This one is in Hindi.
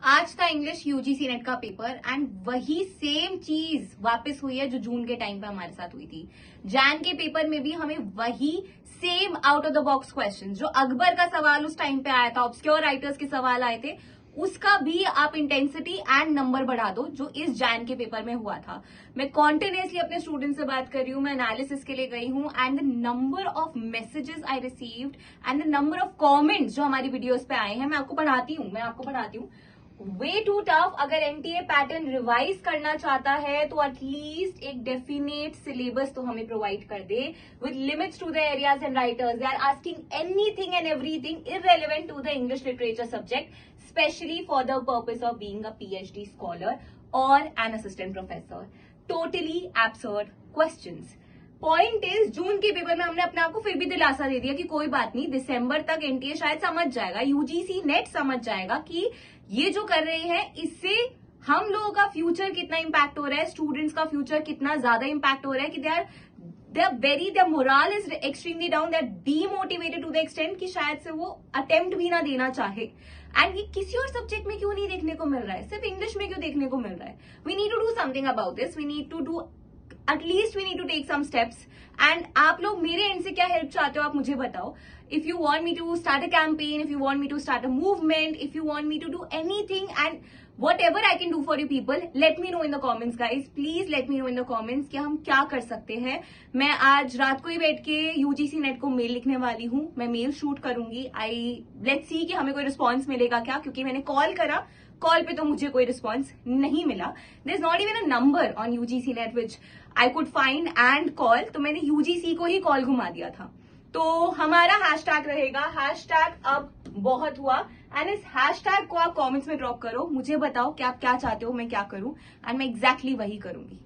आज था इंग्लिश यूजीसी नेट का पेपर एंड वही सेम चीज वापस हुई है जो जून के टाइम पे हमारे साथ हुई थी। जैन के पेपर में भी हमें वही same out of the box question, जो अकबर का सवाल उस टाइम पे आया था, ऑब्सक्योर राइटर्स के सवाल आए थे, उसका भी आप इंटेंसिटी एंड नंबर बढ़ा दो जो इस जैन के पेपर में हुआ था। मैं कॉन्टिन्यूसली अपने स्टूडेंट से बात कर रही हूँ, मैं एनालिसिस के लिए गई हूँ and the number of messages I received and the number of comments जो हमारी वीडियोस पे आए हैं, मैं आपको पढ़ाती हूँ वे टू टफ। अगर एनटीए पैटर्न रिवाइज करना चाहता है तो एटलीस्ट एक डेफिनेट सिलेबस तो हमें प्रोवाइड कर दे with limits to the areas and writers. They are asking anything and everything irrelevant to the English literature subject, specially for the purpose of being a PhD scholar और an assistant professor. Totally absurd questions. Point is, June के पेपर में हमने अपने आप को फिर भी दिलासा दे दिया कि कोई बात नहीं, दिसंबर तक एनटीए शायद समझ जाएगा, यूजीसी नेट समझ जाएगा कि ये जो कर रहे हैं इससे हम लोगों का फ्यूचर कितना इंपैक्ट हो रहा है, स्टूडेंट्स का फ्यूचर कितना ज्यादा इंपैक्ट हो रहा है कि their morale is extremely down, they are demotivated to the extent कि शायद से वो अटेम्प्ट भी ना देना चाहे। एंड ये किसी और सब्जेक्ट में क्यों नहीं देखने को मिल रहा है, सिर्फ इंग्लिश में क्यों देखने को मिल रहा है? We need to do something about this, we need to do at least we need to take some steps. And आप लोग मेरे एंड से क्या हेल्प चाहते हो आप मुझे बताओ। If you want me to start a campaign, if you want me to start a movement, if you want me to do anything and whatever I can do for you people, let me know in the comments guys. Please let me know in the comments कि हम क्या कर सकते हैं। मैं आज रात को ही बैठ के यूजीसी नेट को मेल लिखने वाली हूँ, मैं मेल शूट करूंगी। लेट्स सी कि हमें कोई रिस्पॉन्स मिलेगा क्या, क्योंकि मैंने कॉल करा, कॉल पे तो मुझे कोई रिस्पॉन्स नहीं मिला। There is not even a number on UGC NET which I could find and call, तो मैंने यूजीसी को ही कॉल घुमा दिया था। तो हमारा हैशटैग रहेगा हैशटैग अब बहुत हुआ, एंड इस हैशटैग को आप कमेंट्स में ड्रॉप करो, मुझे बताओ कि आप क्या चाहते हो मैं क्या करूं, एंड मैं एग्जैक्टली वही करूंगी।